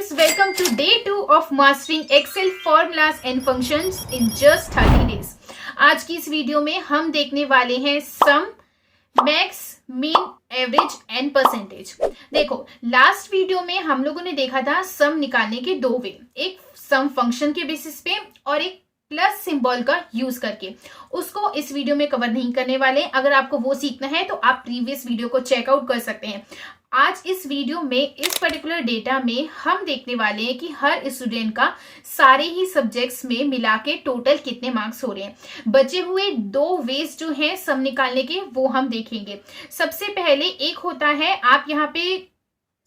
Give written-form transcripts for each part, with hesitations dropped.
guys, welcome to day 2 of mastering Excel formulas and functions in just 30 days. आज की इस video में हम देखने वाले हैं sum, max, mean, average and percentage. देखो, लास्ट वीडियो में हम लोगों ने देखा था सम निकालने के दो वे, एक सम फंक्शन के बेसिस पे और एक प्लस सिंबल का यूज करके। उसको इस वीडियो में कवर नहीं करने वाले। अगर आपको वो सीखना है तो आप प्रीवियस वीडियो को चेकआउट कर सकते हैं। आज इस वीडियो में इस पर्टिकुलर डेटा में हम देखने वाले हैं कि हर स्टूडेंट का सारे ही सब्जेक्ट्स में मिला के टोटल कितने मार्क्स हो रहे हैं। बचे हुए दो वेज जो हैं सम निकालने के वो हम देखेंगे। सबसे पहले एक होता है, आप यहाँ पे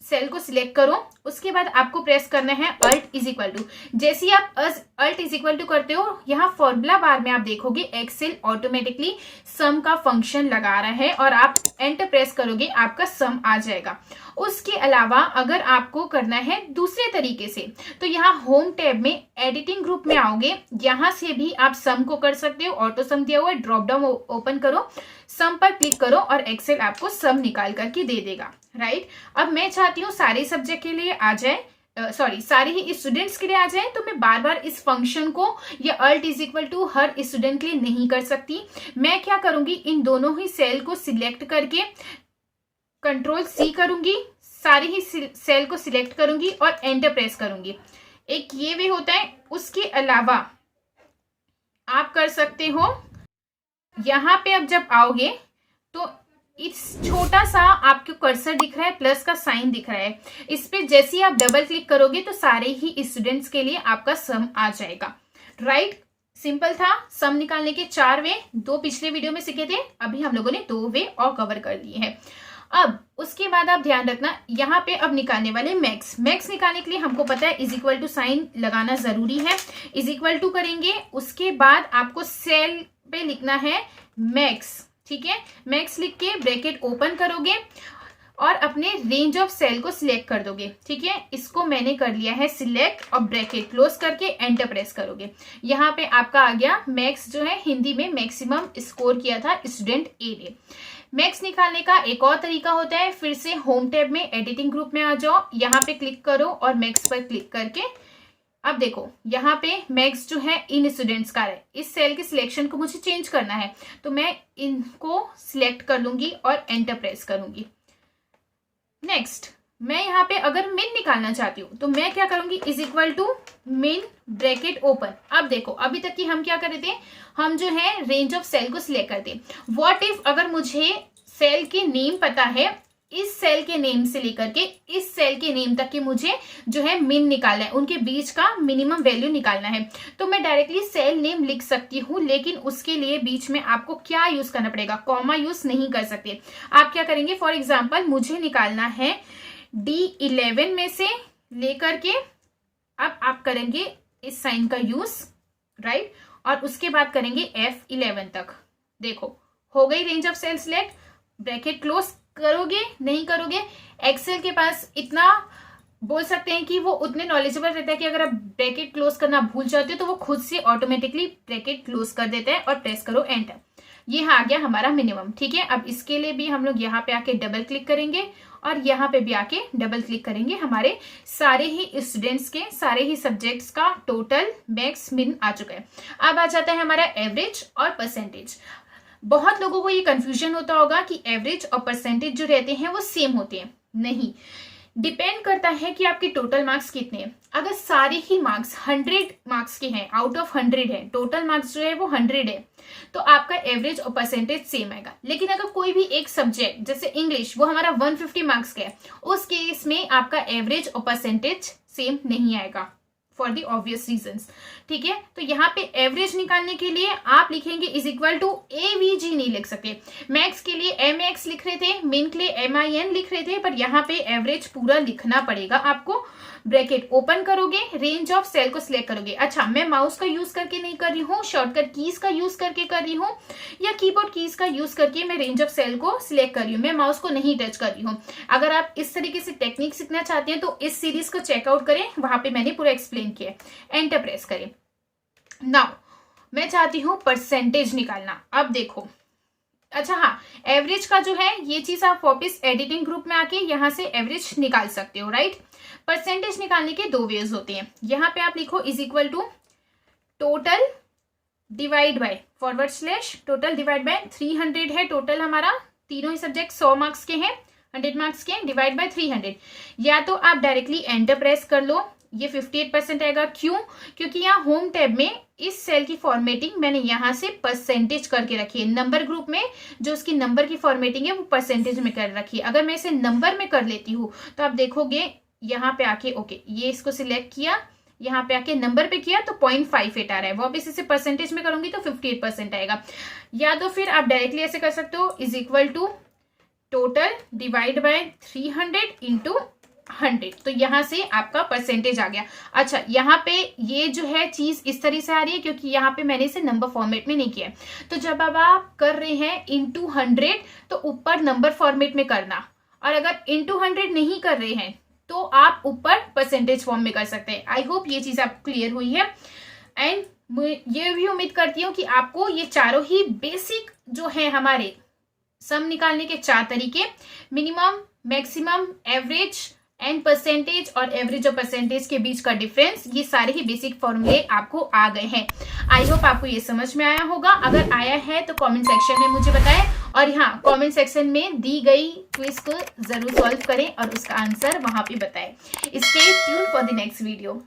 सेल को सिलेक्ट करो, उसके बाद आपको प्रेस करना है अल्ट इज इक्वल टू। जैसे ही आप अल्ट इज इक्वल टू करते हो, यहाँ फॉर्मूला बार में आप देखोगे एक्सेल ऑटोमेटिकली सम का फंक्शन लगा रहा है और आप एंटर प्रेस करोगे, आपका सम आ जाएगा। उसके अलावा अगर आपको करना है दूसरे तरीके से तो यहाँ होम टैब में एडिटिंग ग्रुप में आओगे, यहाँ से भी आप सम को कर सकते हो। ऑटो सम दिया हुआ है, ड्रॉप डाउन ओपन करो, सम पर क्लिक करो और एक्सेल आपको सम निकाल करके दे देगा। राइट, अब मैं चाहती हूँ सारे सब्जेक्ट के लिए आ जाए, सारे ही स्टूडेंट्स के लिए आ जाए, तो मैं बार बार इस फंक्शन को या अल्ट इज इक्वल टू हर स्टूडेंट के लिए नहीं कर सकती। मैं क्या करूंगी, इन दोनों ही सेल को सिलेक्ट करके कंट्रोल सी करूंगी, सारी ही सेल को सिलेक्ट करूंगी और एंटर प्रेस करूंगी। एक ये वे होता है। उसके अलावा आप कर सकते हो, यहां पे अब जब आओगे तो इस छोटा सा आपको कर्सर दिख रहा है, प्लस का साइन दिख रहा है, इस पे जैसे ही आप डबल क्लिक करोगे तो सारे ही स्टूडेंट्स के लिए आपका सम आ जाएगा। राइट, सिंपल था। सम निकालने के चार वे, दो पिछले वीडियो में सीखे थे, अभी हम लोगों ने दो वे और कवर कर लिए हैं। अब उसके बाद आप ध्यान रखना, यहाँ पे अब निकालने वाले मैक्स। मैक्स निकालने के लिए हमको पता है इज इक्वल टू साइन लगाना जरूरी है। इज इक्वल टू करेंगे, उसके बाद आपको सेल पे लिखना है मैक्स। ठीक है, मैक्स लिख के ब्रैकेट ओपन करोगे और अपने रेंज ऑफ सेल को सिलेक्ट कर दोगे। ठीक है, इसको मैंने कर लिया है सिलेक्ट और ब्रैकेट क्लोज करके एंटर प्रेस करोगे। यहाँ पे आपका आ गया मैक्स, जो है हिंदी में मैक्सिमम स्कोर किया था स्टूडेंट ए ने। मैक्स निकालने का एक और तरीका होता है, फिर से होम टैब में एडिटिंग ग्रुप में आ जाओ, यहाँ पे क्लिक करो और मैक्स पर क्लिक करके अब देखो यहाँ पे मैक्स जो है इन स्टूडेंट्स का है। इस सेल के सिलेक्शन को मुझे चेंज करना है तो मैं इनको सिलेक्ट कर लूंगी और एंटर प्रेस करूंगी। नेक्स्ट, मैं यहाँ पे अगर मिन निकालना चाहती हूँ तो मैं क्या करूंगी, इज इक्वल टू मिन ब्रैकेट ओपन। अब देखो, अभी तक की हम क्या कर रहे थे, हम जो है रेंज ऑफ सेल को सिलेक्ट करते। व्हाट इफ अगर मुझे सेल के नेम पता है, इस सेल के नेम से लेकर के इस सेल के नेम तक के मुझे जो है मिन निकालना है, उनके बीच का मिनिमम वैल्यू निकालना है, तो मैं डायरेक्टली सेल नेम लिख सकती हूँ। लेकिन उसके लिए बीच में आपको क्या यूज करना पड़ेगा, कॉमा यूज नहीं कर सकते। आप क्या करेंगे, फॉर एग्जाम्पल मुझे निकालना है D11 में से लेकर के, अब आप करेंगे इस साइन का यूज, राइट, और उसके बाद करेंगे F11 तक। देखो हो गई range of cell select, bracket close करोगे, नहीं करोगे। एक्सेल के पास इतना बोल सकते हैं कि वो उतने नॉलेजेबल रहता है कि अगर आप ब्रैकेट क्लोज करना भूल जाते हो तो वो खुद से ऑटोमेटिकली ब्रैकेट क्लोज कर देता है और प्रेस करो एंटर। ये आ गया हमारा मिनिमम। ठीक है, अब इसके लिए भी हम लोग यहाँ पे आके डबल क्लिक करेंगे और यहाँ पे भी आके डबल क्लिक करेंगे। हमारे सारे ही स्टूडेंट्स के सारे ही सब्जेक्ट्स का टोटल मैक्स मिन आ चुका है। अब आ जाता है हमारा एवरेज और परसेंटेज। बहुत लोगों को ये कंफ्यूजन होता होगा कि एवरेज और परसेंटेज जो रहते हैं वो सेम होते हैं। नहीं, डिपेंड करता है कि आपके टोटल मार्क्स कितने हैं। अगर सारे ही मार्क्स 100 मार्क्स के हैं, आउट ऑफ 100 है, टोटल मार्क्स जो है वो 100 है, तो आपका एवरेज और परसेंटेज सेम आएगा। लेकिन अगर कोई भी एक सब्जेक्ट जैसे इंग्लिश, वो हमारा 150 मार्क्स का है, उस केस में आपका एवरेज और परसेंटेज सेम नहीं आएगा फॉर द ऑब्वियस रीजंस। ठीक है, तो यहाँ पे एवरेज निकालने के लिए आप लिखेंगे इज इक्वल टू AVG, नहीं लिख सकते। मैक्स के लिए MX लिख रहे थे, मिन के लिए MIN लिख रहे थे, पर यहाँ पे एवरेज पूरा लिखना पड़ेगा आपको। ब्रैकेट ओपन करोगे, रेंज ऑफ सेल को सिलेक्ट करोगे। अच्छा, मैं माउस का यूज करके नहीं कर रही हूँ, शॉर्टकट कीज का यूज करके कर रही हूँ, या कीबोर्ड कीज का यूज करके मैं रेंज ऑफ सेल को सिलेक्ट कर रही हूँ। मैं माउस को नहीं टच कर रही हूँ। अगर आप इस तरीके से टेक्निक सीखना चाहते हैं तो इस सीरीज को चेकआउट करें, वहां पे मैंने पूरा एक्सप्लेन किया। एंटर प्रेस करें। नाउ मैं चाहती हूं परसेंटेज निकालना। अब देखो, अच्छा हाँ, एवरेज का जो है ये चीज आप वापस एडिटिंग ग्रुप में आके यहाँ से एवरेज निकाल सकते हो, राइट। परसेंटेज निकालने के 2 वेज होते हैं। यहाँ पे आप लिखो is equal to total divide by / total divide by 300 है टोटल, हमारा तीनों ही सब्जेक्ट 100 मार्क्स के हैं, 100 मार्क्स के, डिवाइड बाय 300। या तो आप डायरेक्टली एंटर प्रेस कर लो, ये 58% आएगा। क्यों? क्योंकि यहाँ होम टैब में इस सेल की फॉर्मेटिंग मैंने यहाँ से परसेंटेज करके रखी है। नंबर ग्रुप में जो उसकी नंबर की फॉर्मेटिंग है वो परसेंटेज में कर रखी है। अगर मैं इसे नंबर में कर लेती हूँ तो आप देखोगे यहाँ पे आके, ओके ये इसको सिलेक्ट किया, यहाँ पे आके नंबर पे किया तो 0.58 आ रहा है। वापस इसे परसेंटेज में करूंगी तो 58% आएगा। या तो फिर आप डायरेक्टली ऐसे कर सकते हो, is equal to total divide by 300 into 100, तो यहाँ से आपका परसेंटेज आ गया। अच्छा, यहाँ पे ये जो है चीज इस तरह से आ रही है क्योंकि यहाँ पे मैंने इसे नंबर फॉर्मेट में नहीं किया है। तो जब अब आप कर रहे हैं इंटू 100 तो ऊपर नंबर फॉर्मेट में करना, और अगर इंटू 100 नहीं कर रहे हैं तो आप ऊपर परसेंटेज फॉर्म में कर सकते हैं। आई होप ये चीज आपको क्लियर हुई है। एंड ये भी उम्मीद करती हूँ कि आपको ये चारों ही बेसिक जो है हमारे सम निकालने के 4 तरीके, minimum, maximum, average and percentage, और एवरेज और परसेंटेज के बीच का डिफरेंस, ये सारे ही बेसिक फॉर्मूले आपको आ गए हैं। आई होप आपको ये समझ में आया होगा। अगर आया है तो कमेंट सेक्शन में मुझे बताएं, और यहाँ कमेंट सेक्शन में दी गई क्विज को जरूर सॉल्व करें और उसका आंसर वहां पे बताएं। Stay tune for the next video.